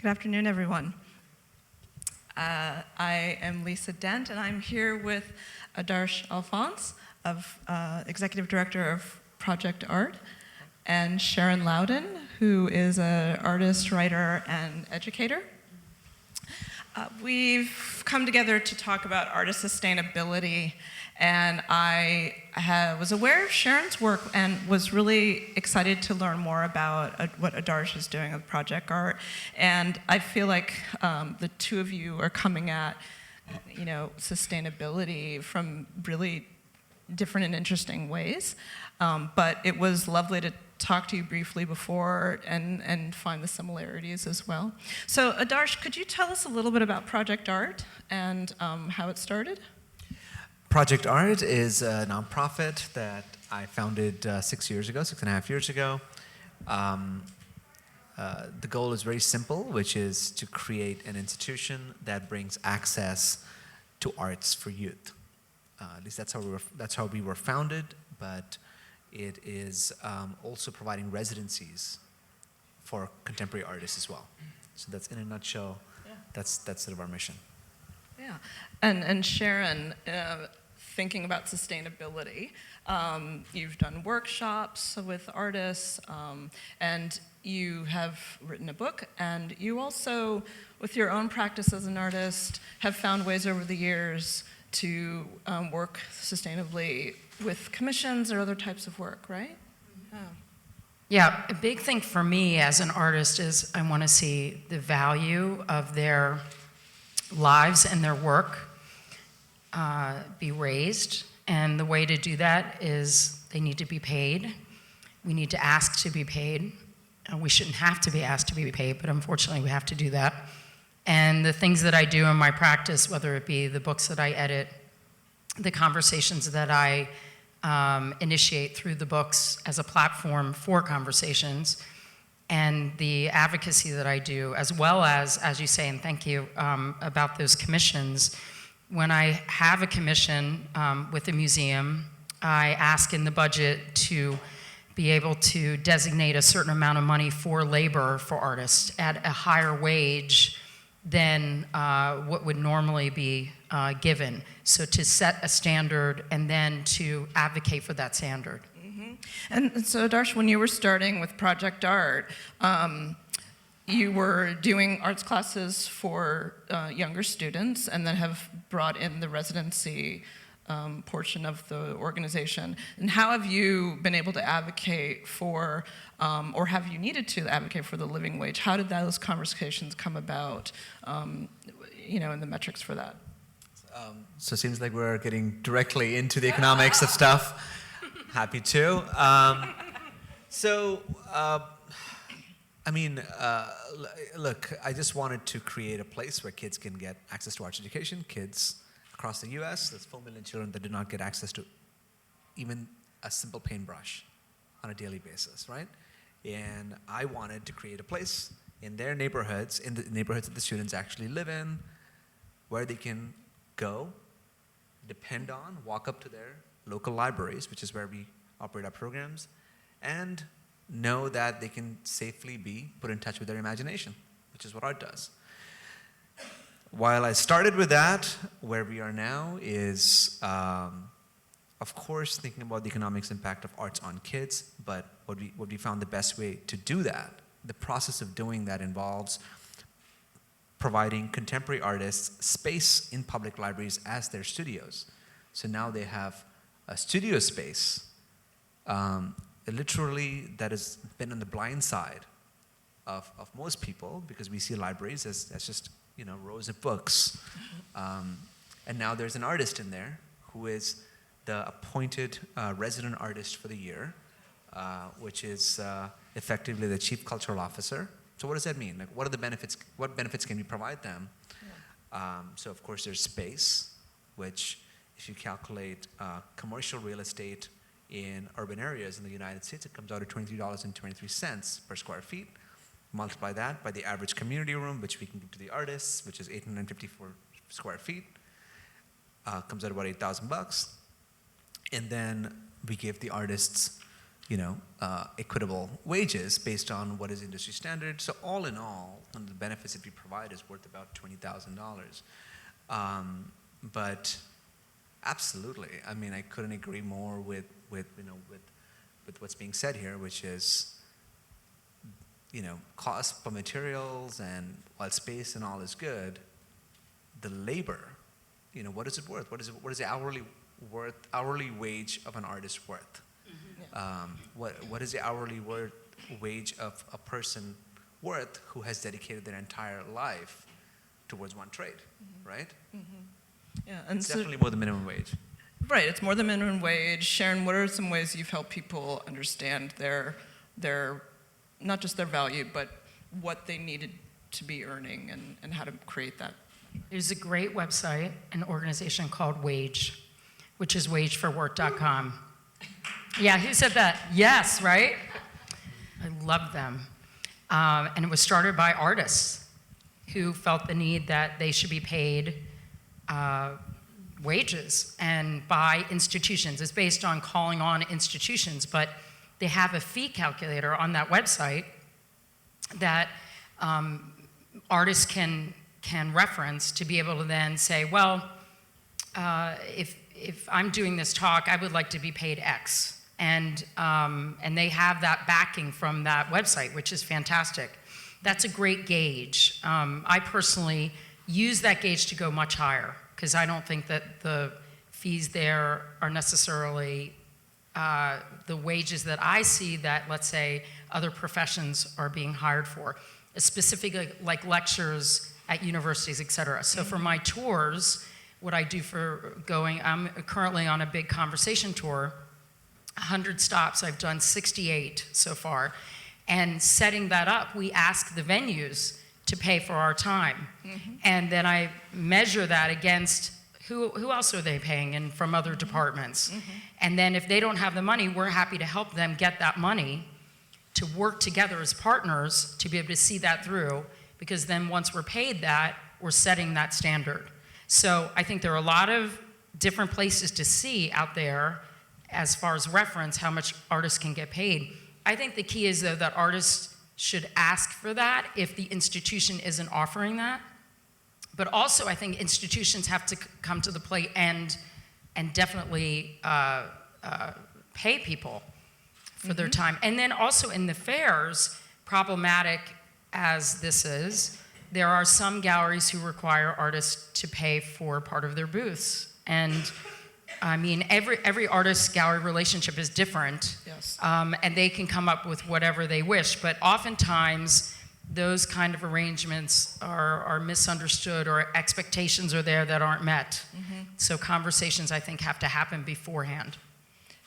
Good afternoon, everyone. I am Lisa Dent, and I'm here with Adarsh Alphons, Executive Director of ProjectArt, and Sharon Louden, who is an artist, writer, and educator. We've come together to talk about artist sustainability, and I was aware of Sharon's work and was really excited to learn more about what Adarsh is doing with ProjectArt. And I feel like the two of you are coming at, sustainability from really different and interesting ways. But it was lovely to talk to you briefly before and find the similarities as well. So Adarsh, could you tell us a little bit about ProjectArt and how it started? ProjectArt is a nonprofit that I founded 6.5 years ago. The goal is very simple, which is to create an institution that brings access to arts for youth. At least that's how we were founded, but it is also providing residencies for contemporary artists as well. So that's, in a nutshell, that's sort of our mission. Yeah, and Sharon, thinking about sustainability, you've done workshops with artists, and you have written a book, and you also, with your own practice as an artist, have found ways over the years to work sustainably with commissions or other types of work, right? Yeah, a big thing for me as an artist is I want to see the value of their lives and their work be raised. And the way to do that is they need to be paid. We need to ask to be paid. We shouldn't have to be asked to be paid, but unfortunately we have to do that. And the things that I do in my practice, whether it be the books that I edit, the conversations that I initiate through the books as a platform for conversations, and the advocacy that I do, as well as you say, and thank you, about those commissions. When I have a commission with a museum, I ask in the budget to be able to designate a certain amount of money for labor for artists at a higher wage than what would normally be given. So to set a standard and then to advocate for that standard. Mm-hmm. And so Adarsh, when you were starting with ProjectArt, you were doing arts classes for younger students and then have brought in the residency portion of the organization. And how have you been able to advocate for, or have you needed to advocate for the living wage? How did those conversations come about, and the metrics for that? So it seems like we're getting directly into the economics of stuff. Happy to. Look, I just wanted to create a place where kids can get access to arts education. Kids across the US, there's 4 million children that do not get access to even a simple paintbrush on a daily basis, right? And I wanted to create a place in their neighborhoods, in the neighborhoods that the students actually live in, where they can go, depend on, walk up to their local libraries, which is where we operate our programs, and know that they can safely be put in touch with their imagination, which is what art does. While I started with that, where we are now is, of course, thinking about the economics impact of arts on kids, but what we found the best way to do that, the process of doing that involves providing contemporary artists space in public libraries as their studios. So now they have a studio space, literally that has been on the blind side of most people, because we see libraries as just rows of books. And now there's an artist in there who is the appointed resident artist for the year, which is effectively the chief cultural officer. So what does that mean? Like, what are the benefits? What benefits can we provide them? Yeah. So of course there's space, which if you calculate commercial real estate in urban areas in the United States, it comes out at $23.23 per square feet. Multiply that by the average community room, which we can give to the artists, which is 854 square feet, comes out about $8,000. And then we give the artists equitable wages based on what is industry standard. So all in all, one of the benefits that we provide is worth about $20,000. But absolutely, I mean, I couldn't agree more with what's being said here, which is, cost for materials, and while space and all is good, the labor, what is it worth? What is the hourly wage of an artist worth? What is the hourly wage of a person worth who has dedicated their entire life towards one trade, right? Yeah, and It's so, definitely more than minimum wage. right, it's more than minimum wage. Sharon, what are some ways you've helped people understand their not just their value, but what they needed to be earning and how to create that? There's a great website, an organization called Wage, which is wageforwork.com. Yeah, who said that? Yes, right? I love them. And it was started by artists who felt the need that they should be paid wages, and by institutions. It's based on calling on institutions, but they have a fee calculator on that website that artists can reference to be able to then say, well, if I'm doing this talk, I would like to be paid X. And they have that backing from that website, which is fantastic. That's a great gauge. I personally use that gauge to go much higher, because I don't think that the fees there are necessarily the wages that I see that, let's say, other professions are being hired for, specifically like lectures at universities, et cetera. So for my tours, what I do for going, I'm currently on a big conversation tour, 100 stops. I've done 68 so far. And setting that up, we ask the venues to pay for our time. And then I measure that against who else are they paying, and from other departments. And then if they don't have the money, we're happy to help them get that money, to work together as partners to be able to see that through, because then once we're paid that, we're setting that standard. So I think there are a lot of different places to see out there as far as reference how much artists can get paid. I think the key is, though, that artists should ask for that if the institution isn't offering that. But also, I think institutions have to come to the plate and definitely pay people for their time. And then also in the fairs, problematic as this is, there are some galleries who require artists to pay for part of their booths. And I mean, every artist-gallery relationship is different. Yes. And they can come up with whatever they wish, but oftentimes those kind of arrangements are misunderstood, or expectations are there that aren't met. So conversations, I think, have to happen beforehand.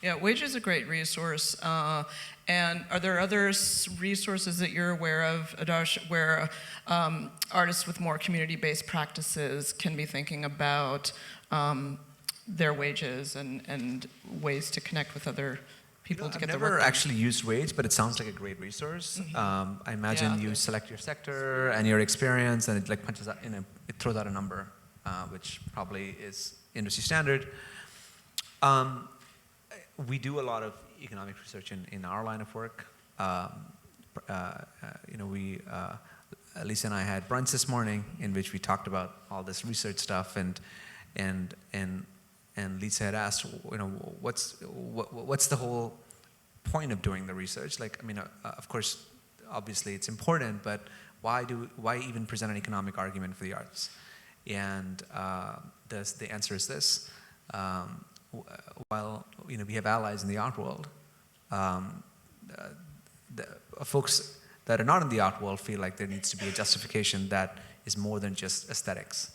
Yeah, Wage is a great resource. And are there other resources that you're aware of, Adarsh, where artists with more community-based practices can be thinking about their wages and ways to connect with other people to get their work I've never done? actually used Wage, but it sounds like a great resource. I imagine you select your sector and your experience, and it like punches out, it throws out a number, which probably is industry standard. We do a lot of economic research in our line of work. Lisa and I had brunch this morning in which we talked about all this research stuff, and Lisa had asked, what's the whole point of doing the research? Like, I mean, of course, obviously it's important, but why even present an economic argument for the arts? And the answer is this: while we have allies in the art world, the folks that are not in the art world feel like there needs to be a justification that is more than just aesthetics,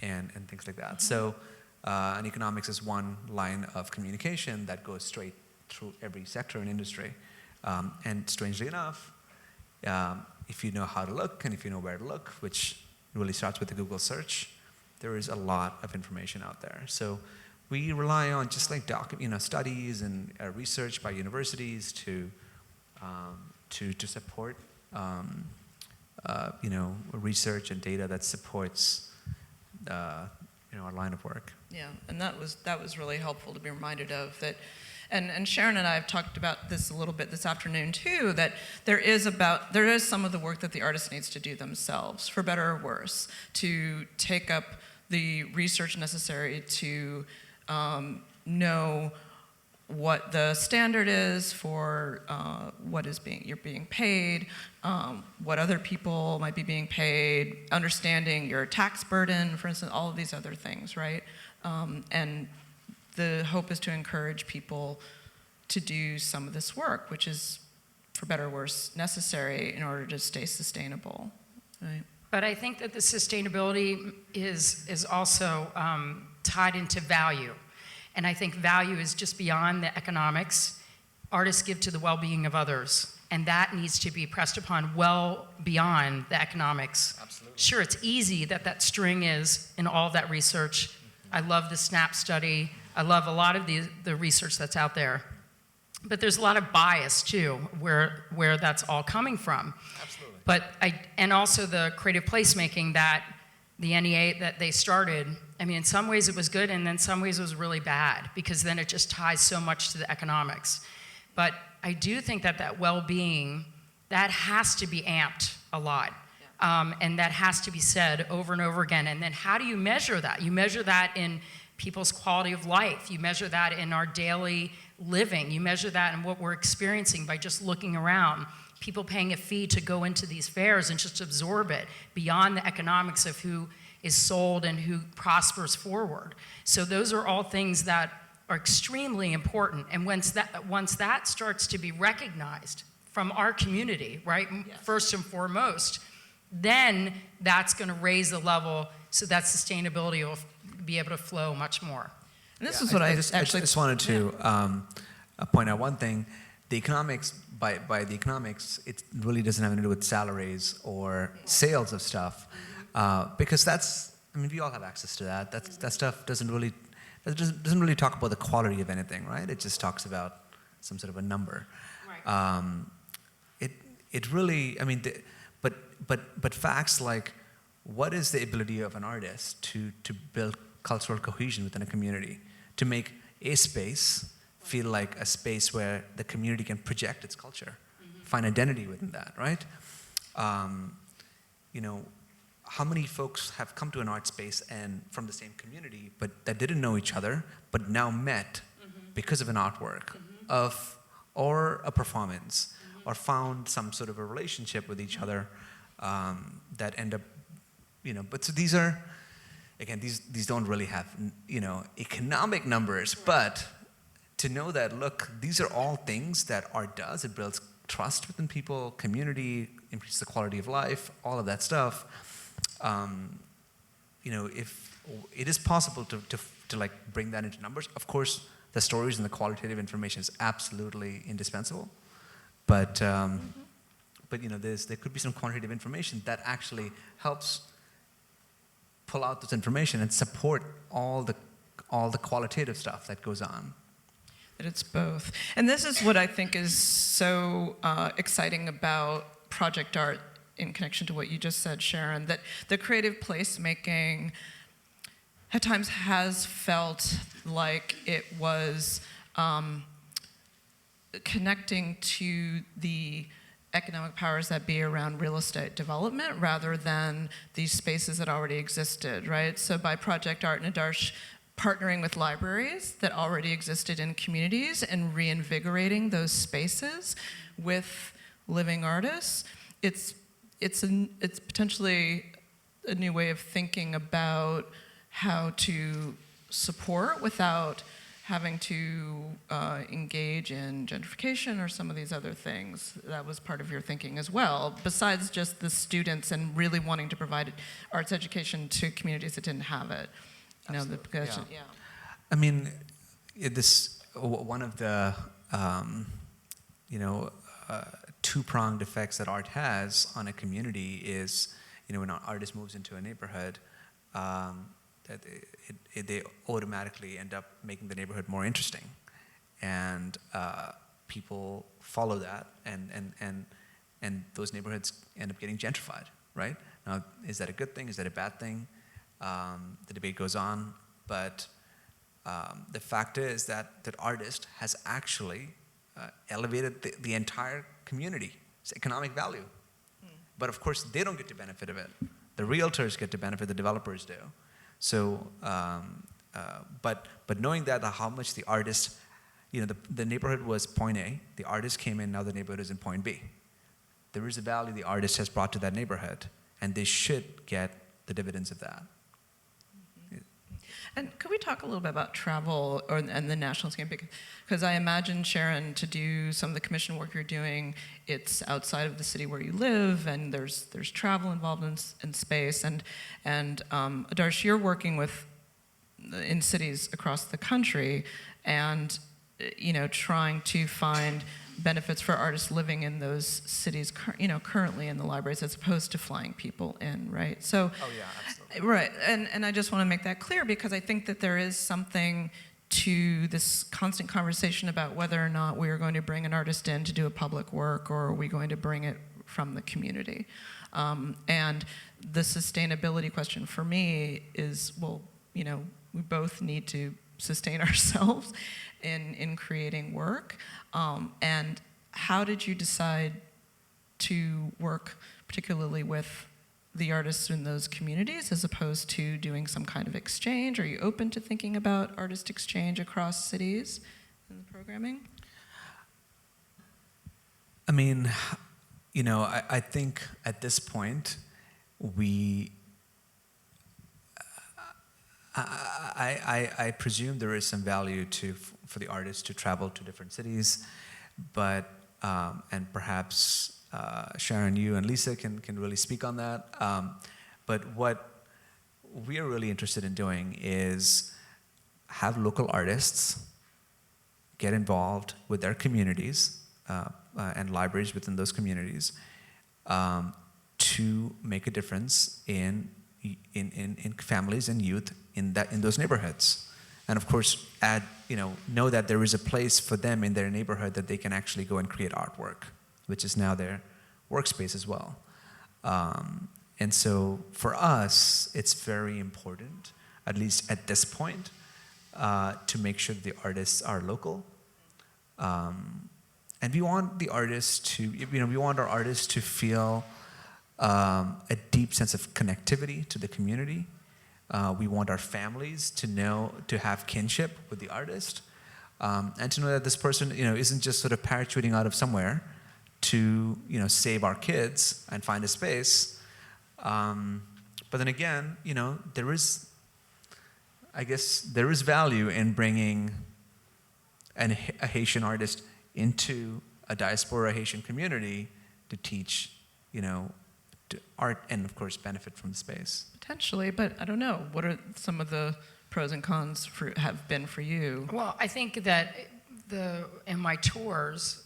and things like that. So, and economics is one line of communication that goes straight through every sector and industry. And strangely enough, if you know how to look and if you know where to look, which really starts with the Google search, there is a lot of information out there. So we rely on just like studies and research by universities to support research and data that supports our line of work. Yeah, and that was really helpful to be reminded of that. And Sharon and I have talked about this a little bit this afternoon too, that there is some of the work that the artist needs to do themselves, for better or worse, to take up the research necessary to know what the standard is for what is you're being paid, what other people might be being paid, understanding your tax burden, for instance, all of these other things, right? And the hope is to encourage people to do some of this work, which is, for better or worse, necessary in order to stay sustainable, right? But I think that the sustainability is also tied into value. And I think value is just beyond the economics. Artists give to the well-being of others, and that needs to be pressed upon well beyond the economics. Absolutely. Sure, it's easy that string is in all of that research. I love the SNAP study. I love a lot of the research that's out there. But there's a lot of bias, too, where that's all coming from. Absolutely. And also the creative placemaking that the NEA that they started, I mean, in some ways it was good, and then some ways it was really bad, because then it just ties so much to the economics. But I do think that well-being, that has to be amped a lot. And that has to be said over and over again. And then how do you measure that? You measure that in people's quality of life. You measure that in our daily living. You measure that in what we're experiencing by just looking around. People paying a fee to go into these fairs and just absorb it beyond the economics of who is sold and who prospers forward. So those are all things that are extremely important. And once that starts to be recognized from our community, right, Yes. first and foremost, then that's going to raise the level so that sustainability will be able to flow much more. And this Yeah, is what I just wanted to point out one thing. The economics, by the economics, it really doesn't have anything to do with salaries or sales of stuff, because we all have access to that. That stuff doesn't really talk about the quality of anything, right? It just talks about some sort of a number. Right. It really, but facts like, what is the ability of an artist to build cultural cohesion within a community, to make a space feel like a space where the community can project its culture, find identity within that, right? How many folks have come to an art space and from the same community, but that didn't know each other, but now met because of an artwork or a performance, or found some sort of a relationship with each other that end up, but so these are, again, these don't really have, economic numbers, but to know that, look, these are all things that art does. It builds trust within people, community, increases the quality of life, all of that stuff. If it is possible to like bring that into numbers, of course, the stories and the qualitative information is absolutely indispensable. But there could be some quantitative information that actually helps pull out this information and support all the qualitative stuff that goes on. That it's both. And this is what I think is so exciting about ProjectArt in connection to what you just said, Sharon, that the creative placemaking at times has felt like it was connecting to the economic powers that be around real estate development rather than these spaces that already existed, right? So by ProjectArt and Adarsh partnering with libraries that already existed in communities and reinvigorating those spaces with living artists, it's potentially a new way of thinking about how to support without having to engage in gentrification or some of these other things. That was part of your thinking as well, besides just the students and really wanting to provide arts education to communities that didn't have it. Absolutely, yeah. This one of the two-pronged effects that art has on a community is, when an artist moves into a neighborhood, that they automatically end up making the neighborhood more interesting, and people follow that, and those neighborhoods end up getting gentrified, right? Now, is that a good thing? Is that a bad thing? The debate goes on, but the fact is that that artist has actually elevated the entire community's economic value. But of course, they don't get to benefit of it. The realtors get to benefit, the developers do. So, but knowing that how much the artist, the neighborhood was point A, the artist came in, now the neighborhood is in point B. There is a value the artist has brought to that neighborhood, and they should get the dividends of that. And could we talk a little bit about travel and the national scheme? Because I imagine, Sharon, to do some of the commission work you're doing, it's outside of the city where you live, and there's travel involved in space. And Adarsh, you're working in cities across the country, and trying to find benefits for artists living in those cities, currently in the libraries, as opposed to flying people in, right? So, Oh yeah, absolutely. right, and I just want to make that clear, because I think that there is something to this constant conversation about whether or not we are going to bring an artist in to do a public work, or are we going to bring it from the community. And the sustainability question for me is, well, we both need to sustain ourselves in creating work. And how did you decide to work particularly with the artists in those communities as opposed to doing some kind of exchange? Are you open to thinking about artist exchange across cities in the programming? I mean, I think at this point, I presume there is some value for the artists to travel to different cities, but and perhaps Sharon, you and Lisa can really speak on that. But what we are really interested in doing is have local artists get involved with their communities and libraries within those communities to make a difference in families and youth in those neighborhoods, and of course know that there is a place for them in their neighborhood that they can actually go and create artwork, which is now their workspace as well. And so for us, it's very important, at least at this point, to make sure that the artists are local. And we want the artists to, we want our artists to feel a deep sense of connectivity to the community. We want our families to have kinship with the artist, and to know that this person, isn't just sort of parachuting out of somewhere to, save our kids and find a space. But then again, there is value in bringing a Haitian artist into a diaspora Haitian community to teach, to art and of course benefit from the space. Potentially, but I don't know. What are some of the pros and cons have been for you? Well, I think that in my tours,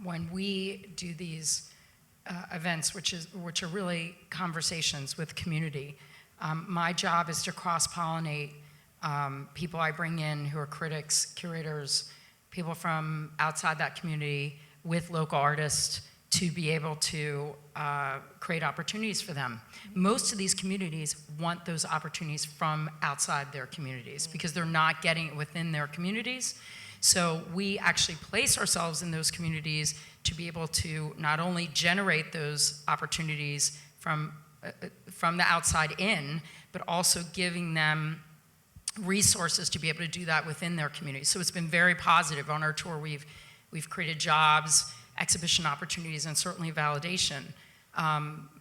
when we do these events, which are really conversations with community, my job is to cross-pollinate people I bring in who are critics, curators, people from outside that community with local artists to be able to create opportunities for them. Most of these communities want those opportunities from outside their communities because they're not getting it within their communities. So we actually place ourselves in those communities to be able to not only generate those opportunities from the outside in, but also giving them resources to be able to do that within their community. So it's been very positive. On our tour, we've created jobs, exhibition opportunities, and certainly validation.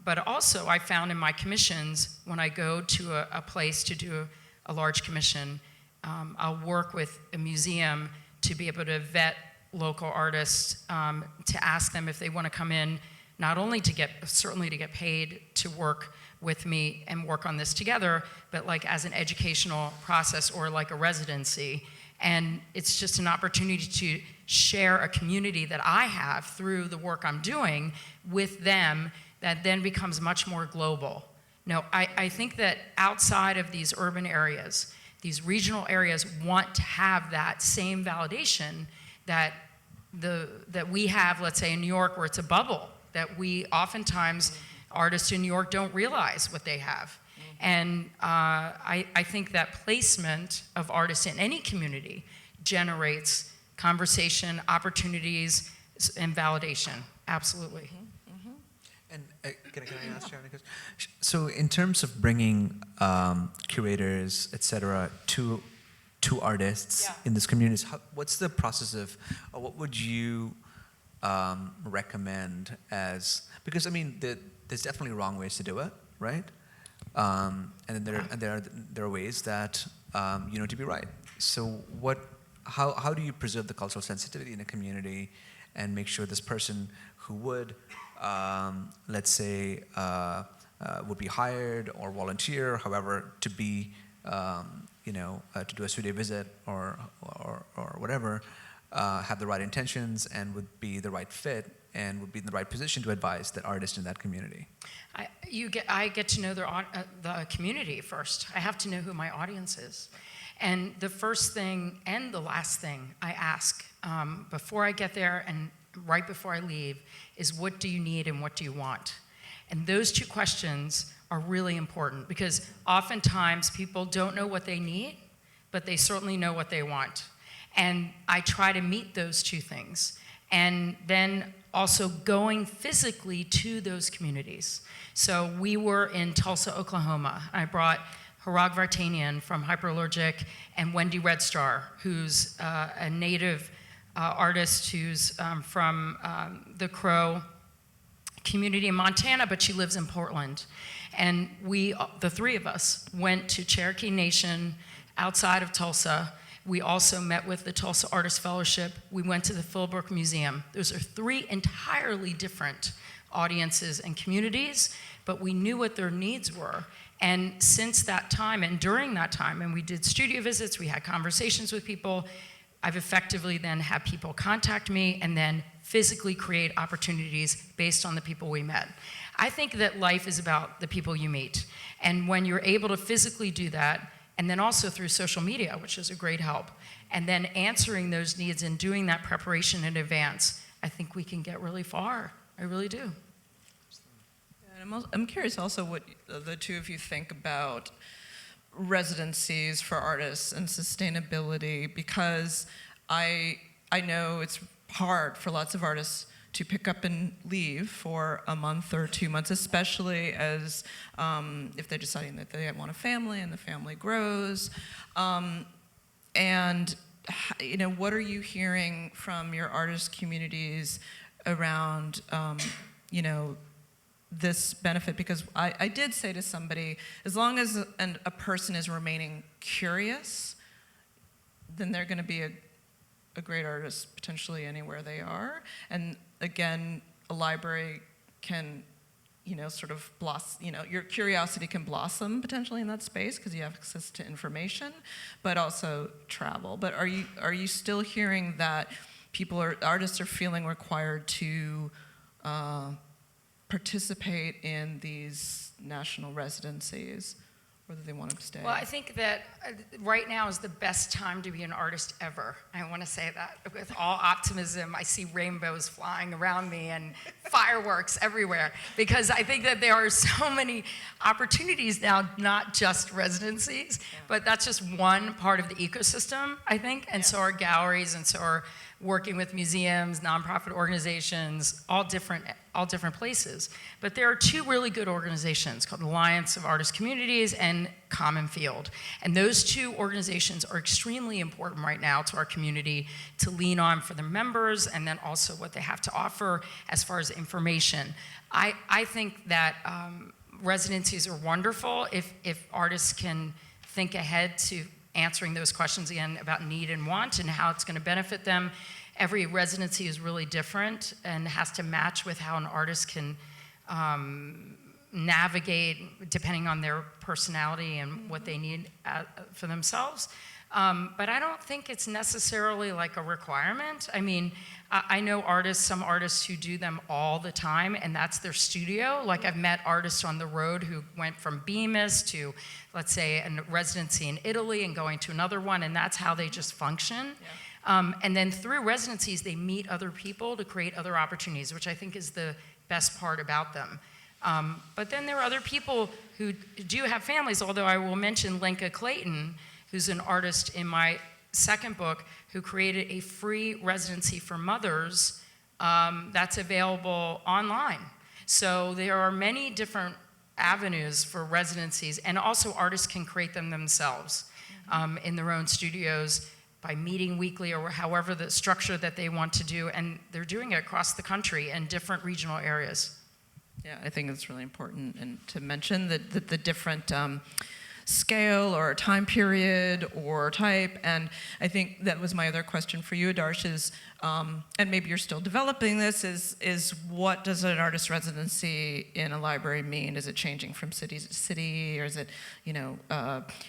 But also, I found in my commissions, when I go to a place to do a large commission, I'll work with a museum to be able to vet local artists, to ask them if they want to come in, not only certainly to get paid to work with me and work on this together, but like as an educational process or like a residency. And it's just an opportunity to share a community that I have through the work I'm doing with them that then becomes much more global. No, I think that outside of these urban areas, these regional areas want to have that same validation that we have, let's say in New York, where it's a bubble, that we oftentimes, artists in New York don't realize what they have. And I think that placement of artists in any community generates conversation, opportunities, and validation. Absolutely. And can I ask Sharon? So in terms of bringing curators, et cetera, to artists in this community, what's the process of, or what would you recommend as, because I mean, there's definitely wrong ways to do it, right? And there are ways that you know to be right. So how do you preserve the cultural sensitivity in a community and make sure this person who would, let's say, would be hired or volunteer, however, to be, to do a studio visit or whatever, have the right intentions and would be the right fit and would be in the right position to advise that artist in that community? I get to know the community first. I have to know who my audience is. And the first thing and the last thing I ask before I get there and right before I leave is, what do you need and what do you want? And those two questions are really important, because oftentimes people don't know what they need, but they certainly know what they want. And I try to meet those two things. And then also going physically to those communities. So we were in Tulsa, Oklahoma. I brought Harag Vartanian from Hyperallergic and Wendy Red Star, who's a native artist who's from the Crow community in Montana, but she lives in Portland. And we, the three of us, went to Cherokee Nation outside of Tulsa. We also met with the Tulsa Artist Fellowship. We went to the Philbrook Museum. Those are three entirely different audiences and communities, but we knew what their needs were. And since that time, and during that time, and we did studio visits, we had conversations with people, I've effectively then had people contact me and then physically create opportunities based on the people we met. I think that life is about the people you meet. And when you're able to physically do that, and then also through social media, which is a great help, and then answering those needs and doing that preparation in advance, I think we can get really far. I really do. And I'm curious also what the two of you think about residencies for artists and sustainability, because I know it's hard for lots of artists to pick up and leave for a month or 2 months, especially as if they're deciding that they want a family and the family grows. And what are you hearing from your artist communities around this benefit? Because I did say to somebody, as long as a person is remaining curious, then they're going to be a great artist potentially anywhere they are. And again, a library can, sort of blossom, your curiosity can blossom potentially in that space because you have access to information, but also travel. But are you still hearing that artists are feeling required to participate in these national residencies, whether they want to stay? Well, I think that right now is the best time to be an artist ever. I want to say that with all optimism. I see rainbows flying around me and fireworks everywhere, because I think that there are so many opportunities now, not just residencies, but that's just one part of the ecosystem, I think. And so are galleries, and so are working with museums, nonprofit organizations, all different places. But there are two really good organizations called Alliance of Artist Communities and Common Field. And those two organizations are extremely important right now to our community to lean on for their members, and then also what they have to offer as far as information. I think that residencies are wonderful if artists can think ahead to answering those questions again about need and want and how it's going to benefit them. Every residency is really different and has to match with how an artist can navigate depending on their personality and what they need for themselves. But I don't think it's necessarily like a requirement. I mean, I know some artists who do them all the time, and that's their studio. Like, I've met artists on the road who went from Bemis to, let's say, a residency in Italy and going to another one, and that's how they just function. Yeah. And then through residencies, they meet other people to create other opportunities, which I think is the best part about them. But then there are other people who do have families, although I will mention Lenka Clayton, who's an artist in my second book, who created a free residency for mothers that's available online. So there are many different avenues for residencies, and also artists can create them themselves in their own studios by meeting weekly or however the structure that they want to do, and they're doing it across the country in different regional areas. Yeah, I think it's really important and to mention that the different scale or time period or type, and I think that was my other question for you, Adarsh, is, and maybe you're still developing this, is what does an artist residency in a library mean? Is it changing from city to city, or is it,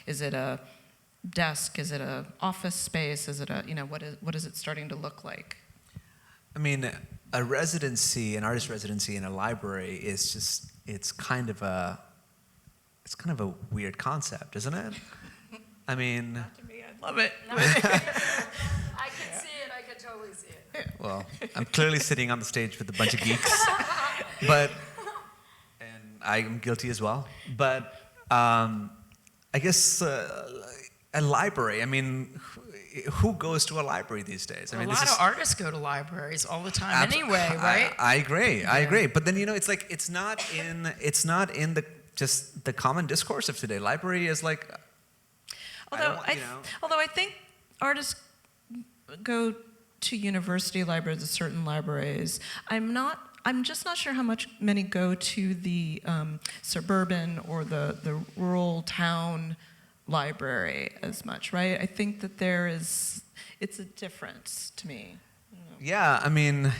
is it a desk, is it a office space, is it a, what is it starting to look like? I mean, a residency, an artist residency in a library is just, it's kind of a weird concept, isn't it? I mean, Not to me, I love it. I can see it, I can totally see it. well, I'm clearly sitting on the stage with a bunch of geeks, and I'm guilty as well. But I guess a library, I mean, who goes to a library these days? I mean, a lot of artists go to libraries all the time anyway, right? I agree. I agree. But then it's like it's not in the just the common discourse of today. Library is like. Although I think artists go to university libraries, certain libraries. I'm just not sure how many go to the suburban or the rural town library as much, right? I think that it's a difference to me. Yeah, I mean,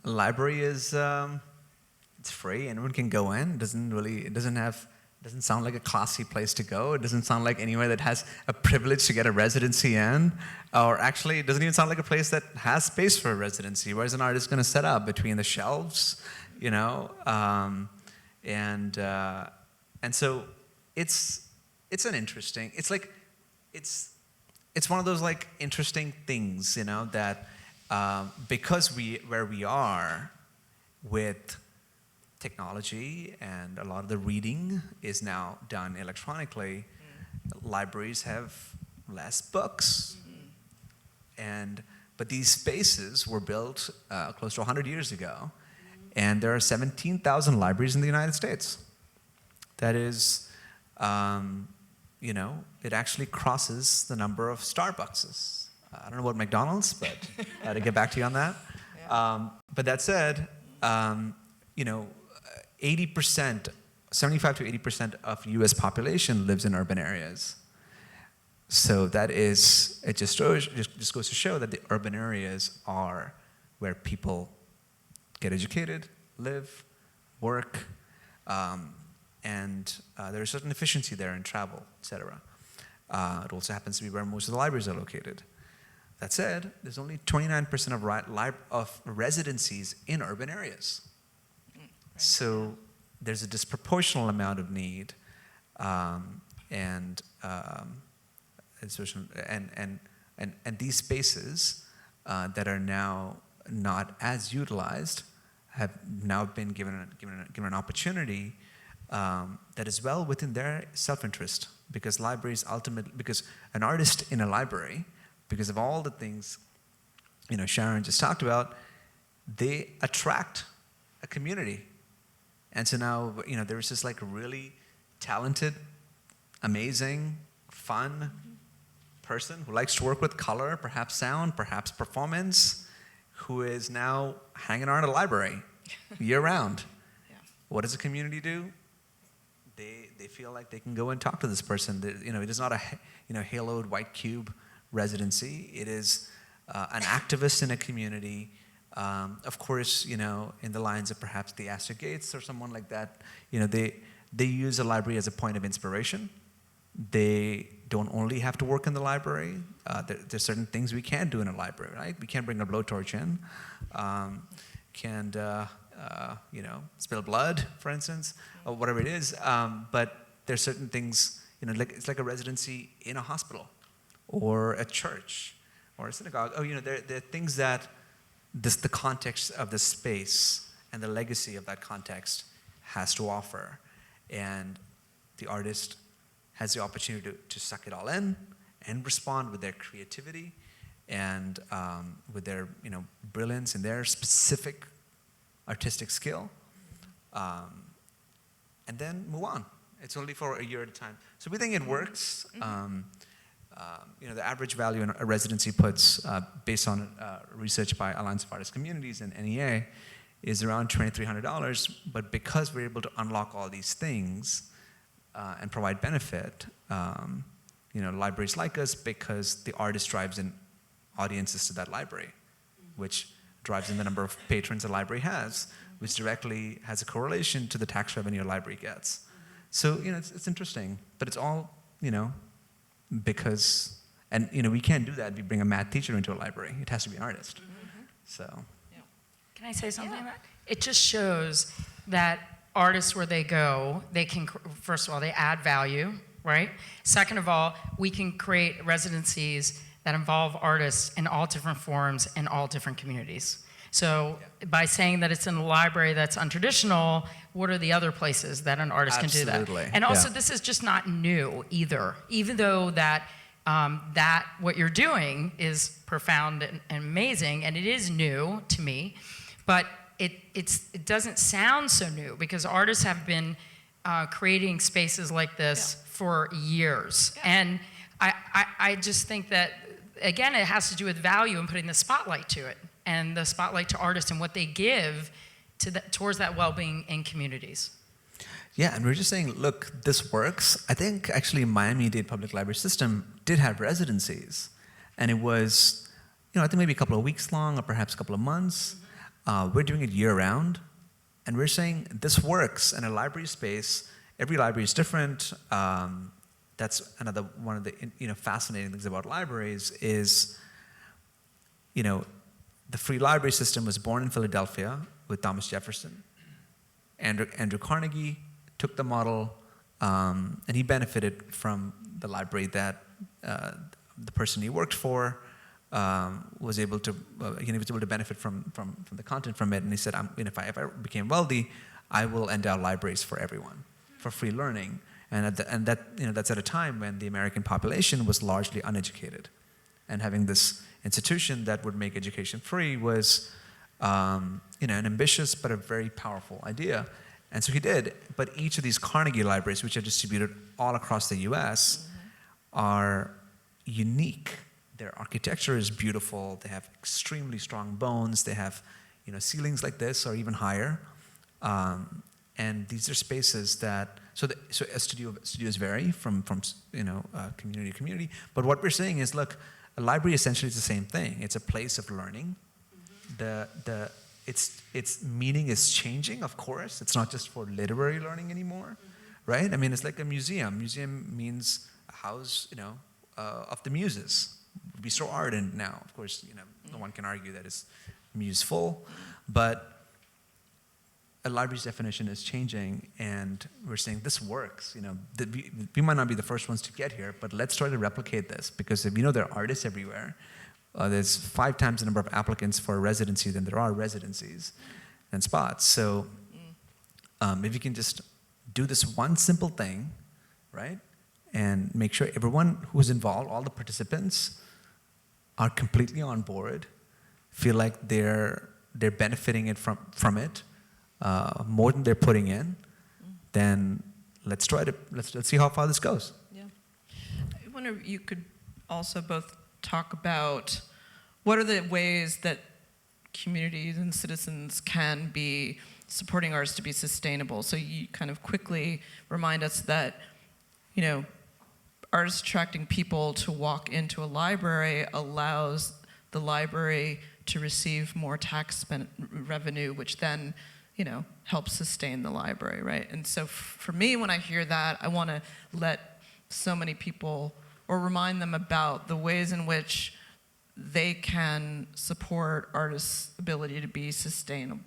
library is it's free. Anyone can go in. It doesn't sound like a classy place to go. It doesn't sound like anywhere that has a privilege to get a residency in. Or actually, it doesn't even sound like a place that has space for a residency. Where's an artist going to set up between the shelves, and so it's an interesting. It's one of those like interesting things, that because where we are with technology and a lot of the reading is now done electronically, libraries have less books. But these spaces were built close to 100 years ago, and there are 17,000 libraries in the United States. That is, it actually crosses the number of Starbuckses. I don't know about McDonald's, but to get back to you on that. Yeah. But that said, 80%, 75 to 80% of U.S. population lives in urban areas. So it just goes to show that the urban areas are where people get educated, live, work, and there is certain efficiency there in travel, etc. It also happens to be where most of the libraries are located. That said, there's only 29% of residencies in urban areas. So there's a disproportional amount of need, and these spaces that are now not as utilized have now been given an opportunity that is well within their self-interest, because because an artist in a library, because of all the things Sharon just talked about, they attract a community. And so now there's this like really talented, amazing, fun person who likes to work with color, perhaps sound, perhaps performance, who is now hanging around a library year round. Yeah. What does the community do? They feel like they can go and talk to this person. It is not a haloed white cube residency. It is an activist in a community. Of course, in the lines of perhaps the Astor Gates or someone like that, they use a library as a point of inspiration. They don't only have to work in the library. There's certain things we can do in a library, right? We can't bring a blowtorch in. Spill blood, for instance, or whatever it is. But there's certain things, it's like a residency in a hospital or a church or a synagogue. There are things that the context of the space and the legacy of that context has to offer. And the artist has the opportunity to suck it all in and respond with their creativity and with their brilliance and their specific artistic skill, and then move on. It's only for a year at a time. So we think it works. The average value in a residency puts, based on research by Alliance of Artist Communities and NEA, is around $2,300. But because we're able to unlock all these things and provide benefit, libraries like us, because the artist drives in audiences to that library, which drives in the number of patrons a library has, which directly has a correlation to the tax revenue a library gets. So, it's interesting, but it's all, because, and, we can't do that if we bring a math teacher into a library. It has to be an artist. So. Yeah. Can I say something about it? It just shows that artists, where they go, they can, first of all, they add value, right? Second of all, we can create residencies that involve artists in all different forms in all different communities. So by saying that it's in a library that's untraditional, what are the other places that an artist can do that? Absolutely. And also, this is just not new either, even though that what you're doing is profound and amazing, and it is new to me, but it doesn't sound so new, because artists have been creating spaces like this for years. And I just think that, again, it has to do with value and putting the spotlight to it, and the spotlight to artists and what they give towards that well-being in communities. Yeah, and we're just saying, look, this works. I think actually Miami-Dade Public Library System did have residencies, and it was, I think maybe a couple of weeks long or perhaps a couple of months. We're doing it year-round, and we're saying this works in a library space. Every library is different. That's another one of the fascinating things about libraries is, the free library system was born in Philadelphia with Thomas Jefferson. Andrew Carnegie took the model, and he benefited from the library that the person he worked for was able to benefit from the content from it. And he said, if I ever became wealthy, I will endow libraries for everyone, for free learning. And that's at a time when the American population was largely uneducated, and having this institution that would make education free was, an ambitious but a very powerful idea. And so he did. But each of these Carnegie libraries, which are distributed all across the U.S., are unique. Their architecture is beautiful. They have extremely strong bones. They have, ceilings like this or even higher. And these are spaces that studios vary from community to community. But what we're saying is, look, a library essentially is the same thing. It's a place of learning. Its meaning is changing, of course. It's not just for literary learning anymore, right? I mean, it's like a museum. Museum means a house, of the muses. We store art in now. Of course, no one can argue that it's museful, but a library's definition is changing, and we're saying this works. We might not be the first ones to get here, but let's try to replicate this, because if there are artists everywhere, there's 5 times the number of applicants for a residency than there are residencies and spots. So if you can just do this one simple thing, right, and make sure everyone who's involved, all the participants, are completely on board, feel like they're benefiting from it, more than they're putting in, then let's see how far this goes. Yeah. I wonder if you could also both talk about what are the ways that communities and citizens can be supporting artists to be sustainable. So you kind of quickly remind us that, artists attracting people to walk into a library allows the library to receive more tax revenue, which then help sustain the library, right? And so for me, when I hear that, I want to let so many people, or remind them about the ways in which they can support artists' ability to be sustainable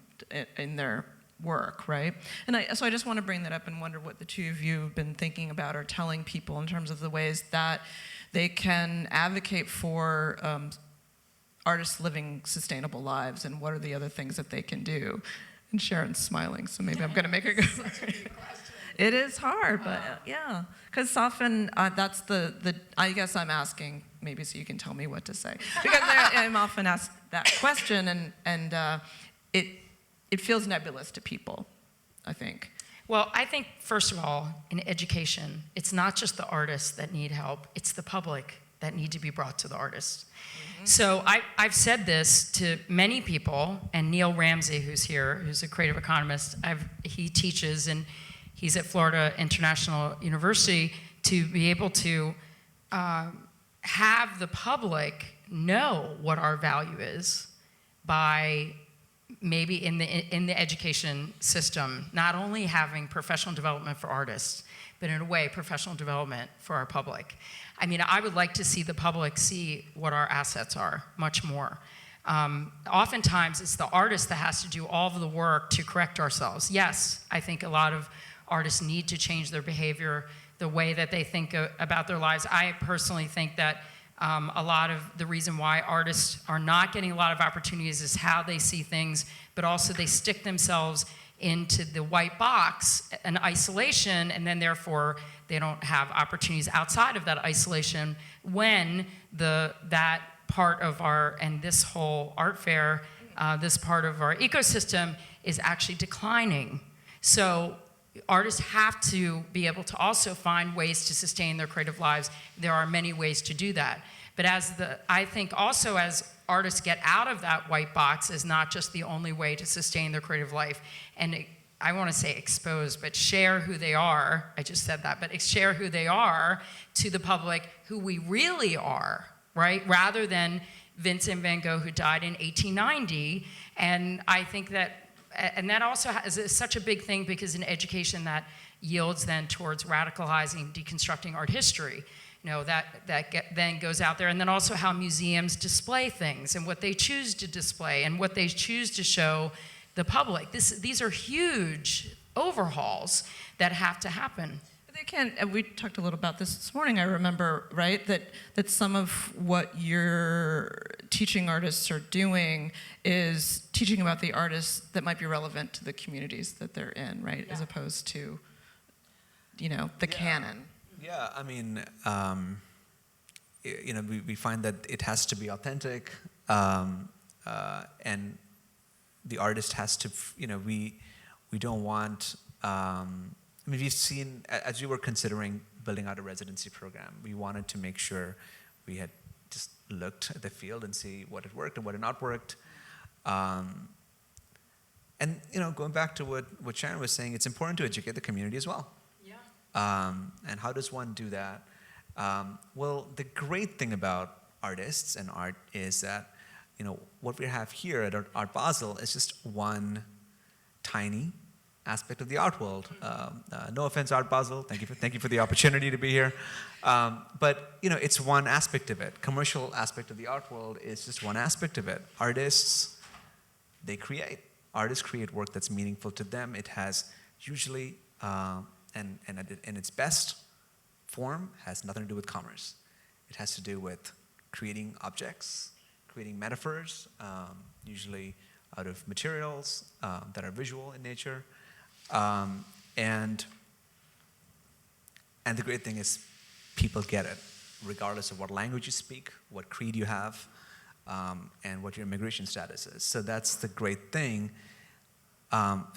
in their work, right? And so I just want to bring that up and wonder what the two of you have been thinking about or telling people in terms of the ways that they can advocate for artists living sustainable lives, and what are the other things that they can do. And Sharon's smiling, so maybe I'm going to make her go. It is hard, but yeah, because often that's I guess I'm asking maybe so you can tell me what to say, because I'm often asked that question, and it feels nebulous to people, I think. Well, I think, first of all, in education, it's not just the artists that need help, it's the public that need to be brought to the artists. So I've said this to many people, and Neil Ramsey, who's here, who's a creative economist, he teaches, and he's at Florida International University, to be able to have the public know what our value is by maybe in the education system, not only having professional development for artists, but in a way, professional development for our public. I mean, I would like to see the public see what our assets are much more. Oftentimes, it's the artist that has to do all of the work to correct ourselves. Yes, I think a lot of artists need to change their behavior, the way that they think about their lives. I personally think that a lot of the reason why artists are not getting a lot of opportunities is how they see things, but also they stick themselves into the white box and isolation, and then therefore they don't have opportunities outside of that isolation when that part of and this whole art fair, this part of our ecosystem is actually declining. So artists have to be able to also find ways to sustain their creative lives. There are many ways to do that. But I think also as artists get out of that white box is not just the only way to sustain their creative life. And I want to say expose, but share who they are. I just said that, but share who they are to the public, who we really are, right? Rather than Vincent van Gogh, who died in 1890. And I think that also is such a big thing, because in education that yields then towards radicalizing, deconstructing art history. You know, then goes out there, and then also how museums display things and what they choose to display and what they choose to show the public. These are huge overhauls that have to happen. They can, and we talked a little about this morning, I remember, right? That some of what your teaching artists are doing is teaching about the artists that might be relevant to the communities that they're in, right? Yeah. As opposed to, the canon. Yeah, I mean, we find that it has to be authentic, and the artist has to, we don't want, we've seen, as we were considering building out a residency program, we wanted to make sure we had just looked at the field and see what had worked and what had not worked. And, going back to what Sharon was saying, it's important to educate the community as well. And how does one do that? Well, the great thing about artists and art is that, what we have here at Art Basel is just one tiny aspect of the art world. No offense, Art Basel. Thank you for the opportunity to be here. But it's one aspect of it. Commercial aspect of the art world is just one aspect of it. Artists, they create. Artists create work that's meaningful to them. It has usually and in its best form, has nothing to do with commerce. It has to do with creating objects, creating metaphors, usually out of materials that are visual in nature. And the great thing is people get it, regardless of what language you speak, what creed you have, and what your immigration status is. So that's the great thing,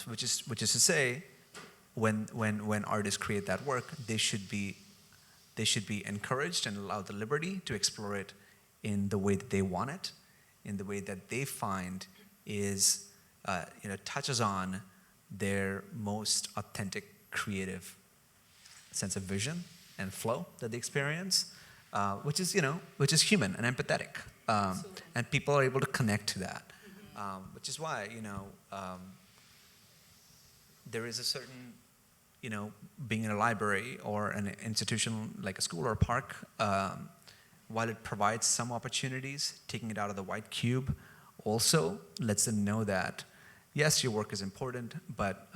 which is to say, when artists create that work, they should be encouraged and allowed the liberty to explore it in the way that they want it, in the way that they find is touches on their most authentic creative sense of vision and flow that they experience, which is human and empathetic, and people are able to connect to that, which is why there is a certain, being in a library or an institution like a school or a park, while it provides some opportunities, taking it out of the white cube also lets them know that, yes, your work is important, but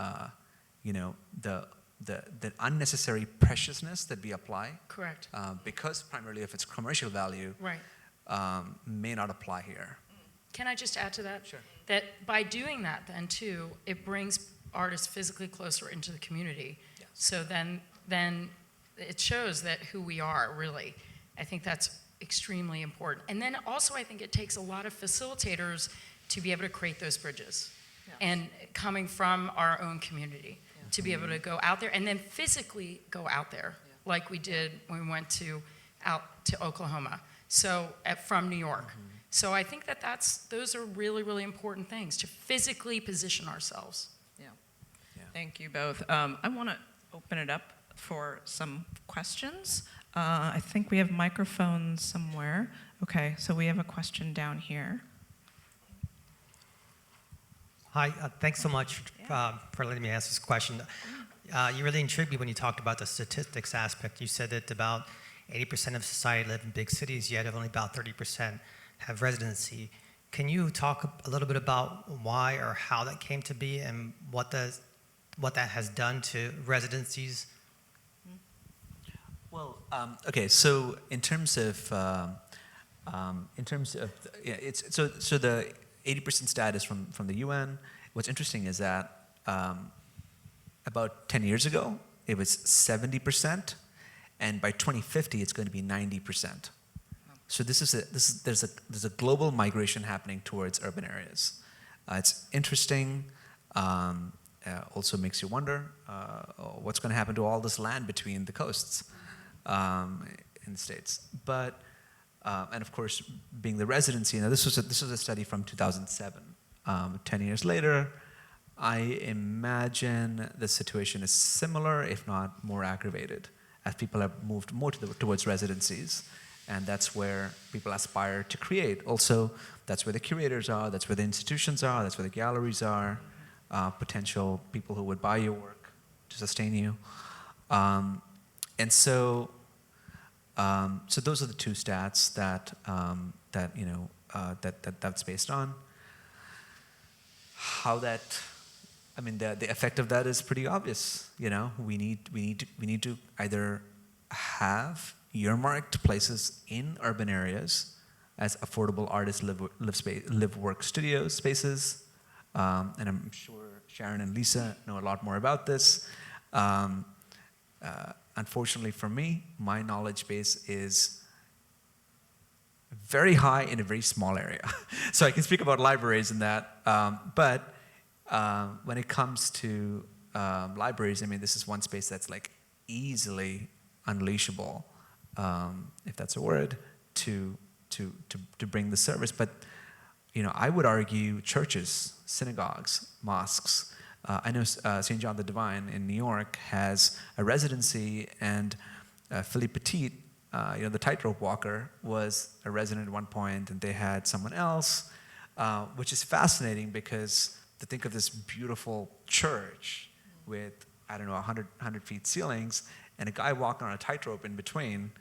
the unnecessary preciousness that we apply, Correct. Because primarily of its commercial value, Right. May not apply here. Can I just add to that? Sure. That by doing that then too, it brings artists physically closer into the community. Yes. So then it shows that who we are really. I think that's extremely important. And then also I think it takes a lot of facilitators to be able to create those bridges. Yes. And coming from our own community, to be able to go out there and then physically go out there, like we did when we went out to Oklahoma, so from New York. So I think those are really, really important things, to physically position ourselves. Yeah. Yeah. Thank you both. I want to open it up for some questions. I think we have microphones somewhere. Okay, so we have a question down here. Hi, thanks so much for letting me ask this question. You really intrigued me when you talked about the statistics aspect. You said that about 80% of society live in big cities, yet only about 30% have residency. Can you talk a little bit about why or how that came to be and what that has done to residencies? Well, okay. So in terms of so the 80% stat is from the UN. What's interesting is that about 10 years ago it was 70%, and by 2050 it's going to be 90%. So there's a global migration happening towards urban areas. It's interesting. Also makes you wonder what's going to happen to all this land between the coasts in the States. But and of course, being the residency. Now this was a study from 2007. 10 years later, I imagine the situation is similar, if not more aggravated, as people have moved more towards residencies. And that's where people aspire to create. Also, that's where the curators are, that's where the institutions are, that's where the galleries are, potential people who would buy your work to sustain you. And so those are the two stats that's based on. How that, I mean, the effect of that is pretty obvious. We need to either have earmarked places in urban areas as affordable artist live work studio spaces, and I'm sure Sharon and Lisa know a lot more about this. Unfortunately for me, my knowledge base is very high in a very small area. So I can speak about libraries and that, but when it comes to libraries, I mean, this is one space that's like easily unleashable, if that's a word, to bring the service. But I would argue churches, synagogues, mosques. I know St. John the Divine in New York has a residency, and Philippe Petit, the tightrope walker, was a resident at one point, and they had someone else, which is fascinating because to think of this beautiful church with, 100 feet ceilings, and a guy walking on a tightrope in between,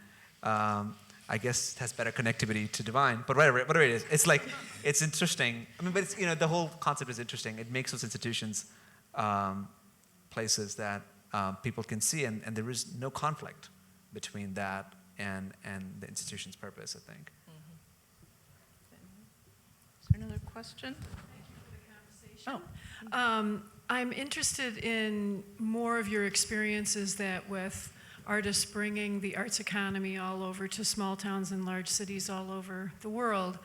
I guess has better connectivity to divine. But whatever it is, it's like, it's interesting. I mean, but it's, the whole concept is interesting. It makes those institutions places that people can see, and there is no conflict between that and the institution's purpose, I think. Is there another question? Thank you for the conversation. I'm interested in more of your experiences that with artists bringing the arts economy all over to small towns and large cities all over the world,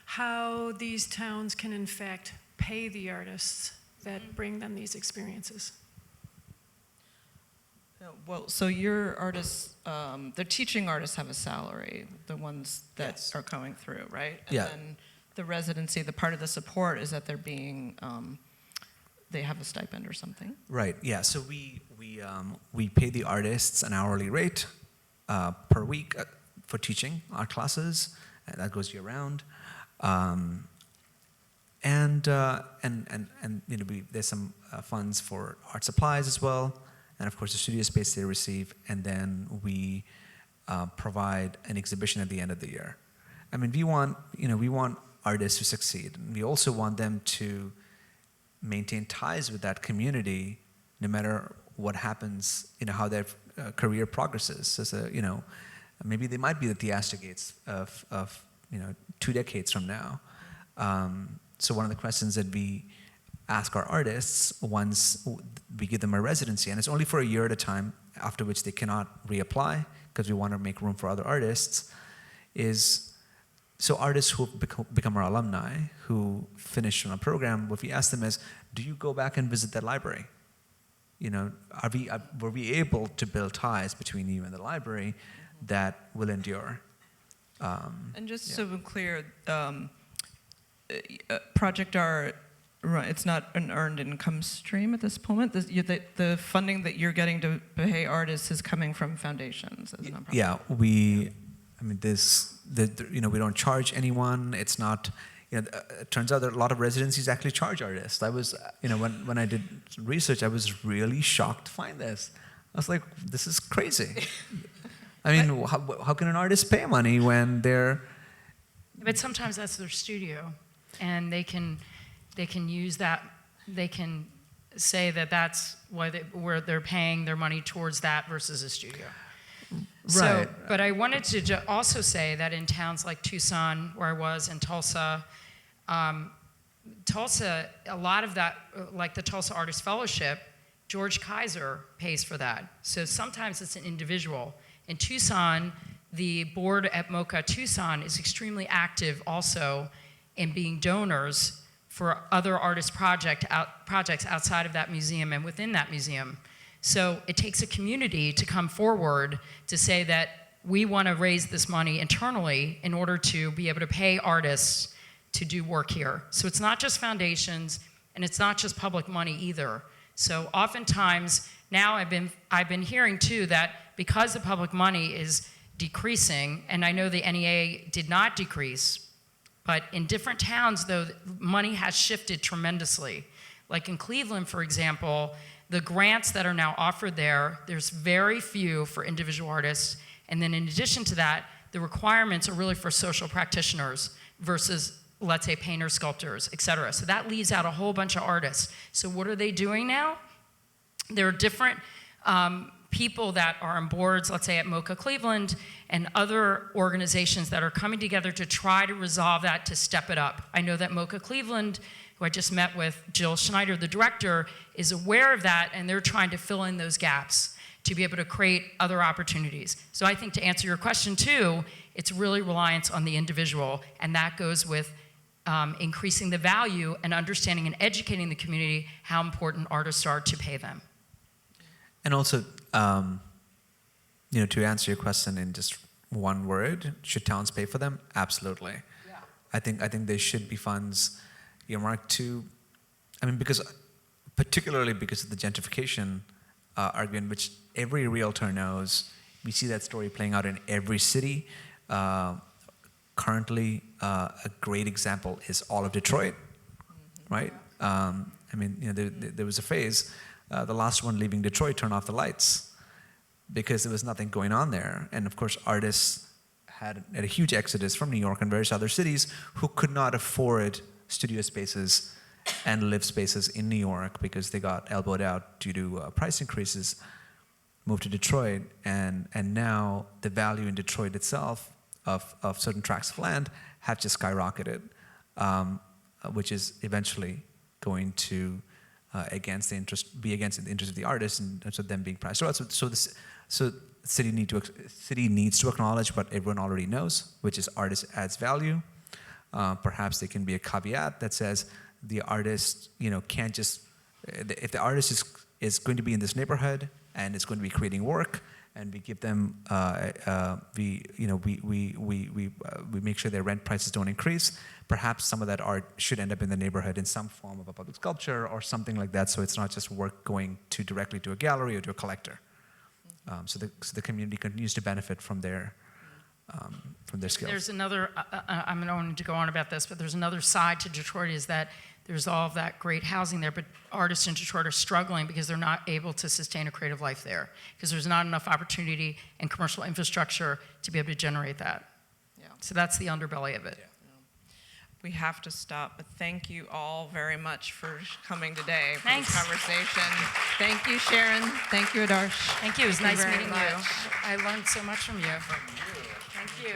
how these towns can in fact pay the artists that bring them these experiences. Well, so your artists, the teaching artists have a salary, the ones that Yes. are going through, right? And Yeah. then the residency, the part of the support is that they're being, they have a stipend or something. Right. Yeah. So we pay the artists an hourly rate per week for teaching our classes, and that goes year round. And there's some funds for art supplies as well, and of course the studio space they receive, and then we provide an exhibition at the end of the year. I mean, we want artists to succeed, and we also want them to maintain ties with that community, no matter what happens, how their career progresses. So, maybe they might be at the Astor Gates of 2 decades from now. So one of the questions that we ask our artists once we give them a residency, and it's only for a year at a time, after which they cannot reapply because we want to make room for other artists, is so artists who become our alumni, who finish from a program, what we ask them is, do you go back and visit that library? You know, were we able to build ties between you and the library that will endure? And just so we're clear, ProjectArt, it's not an earned income stream at this moment. The funding that you're getting to pay artists is coming from foundations as a nonprofit. Yeah, we don't charge anyone. It's not, it turns out that a lot of residencies actually charge artists. I was, when I did research, I was really shocked to find this. I was like, this is crazy. I mean, how can an artist pay money when they're... But sometimes that's their studio, and they can use that, they can say that that's where they're paying their money towards that versus a studio. Right. So, but I wanted to also say that in towns like Tucson, where I was, and Tulsa, a lot of that, like the Tulsa Artist Fellowship, George Kaiser pays for that. So sometimes it's an individual. In Tucson, the board at MoCA Tucson is extremely active also in being donors for other artist projects outside of that museum and within that museum. So it takes a community to come forward to say that we want to raise this money internally in order to be able to pay artists to do work here. So it's not just foundations, and it's not just public money either. So oftentimes, now I've been hearing too that because the public money is decreasing, and I know the NEA did not decrease, but in different towns, though, money has shifted tremendously. Like in Cleveland, for example, the grants that are now offered there's very few for individual artists, and then in addition to that, the requirements are really for social practitioners versus, let's say, painters, sculptors, et cetera. So that leaves out a whole bunch of artists. So what are they doing now? There are different people that are on boards, let's say at MoCA Cleveland, and other organizations that are coming together to try to resolve that, to step it up. I know that MoCA Cleveland, who I just met with, Jill Schneider, the director, is aware of that, and they're trying to fill in those gaps to be able to create other opportunities. So I think to answer your question too, it's really reliance on the individual, and that goes with increasing the value and understanding and educating the community how important artists are to pay them. And also, to answer your question in just one word, should towns pay for them? Absolutely. Yeah. I think there should be funds earmarked to, particularly because of the gentrification argument, which every realtor knows. We see that story playing out in every city. Currently, a great example is all of Detroit, right? There was a phase. The last one leaving Detroit turned off the lights because there was nothing going on there. And of course, artists had a huge exodus from New York and various other cities who could not afford studio spaces and live spaces in New York because they got elbowed out due to price increases, moved to Detroit. And now the value in Detroit itself of certain tracts of land have just skyrocketed, which is eventually going to be against the interest of the artist and so them being priced. So the city needs to acknowledge what everyone already knows, which is artist adds value. Perhaps there can be a caveat that says the artist, can't just, if the artist is going to be in this neighborhood and is going to be creating work, and we give them, we make sure their rent prices don't increase. Perhaps some of that art should end up in the neighborhood in some form of a public sculpture or something like that, so it's not just work going directly to a gallery or to a collector. So the community continues to benefit from their skills. There's another, I'm going to go on about this, but there's another side to Detroit is that there's all of that great housing there, but artists in Detroit are struggling because they're not able to sustain a creative life there because there's not enough opportunity and commercial infrastructure to be able to generate that. Yeah. So that's the underbelly of it. Yeah. We have to stop, but thank you all very much for coming today for Thanks. this conversation. Thank you, Sharon. Thank you, Adarsh. Thank you. It was Thank you nice very meeting much. you. I learned so much from you. Thank you.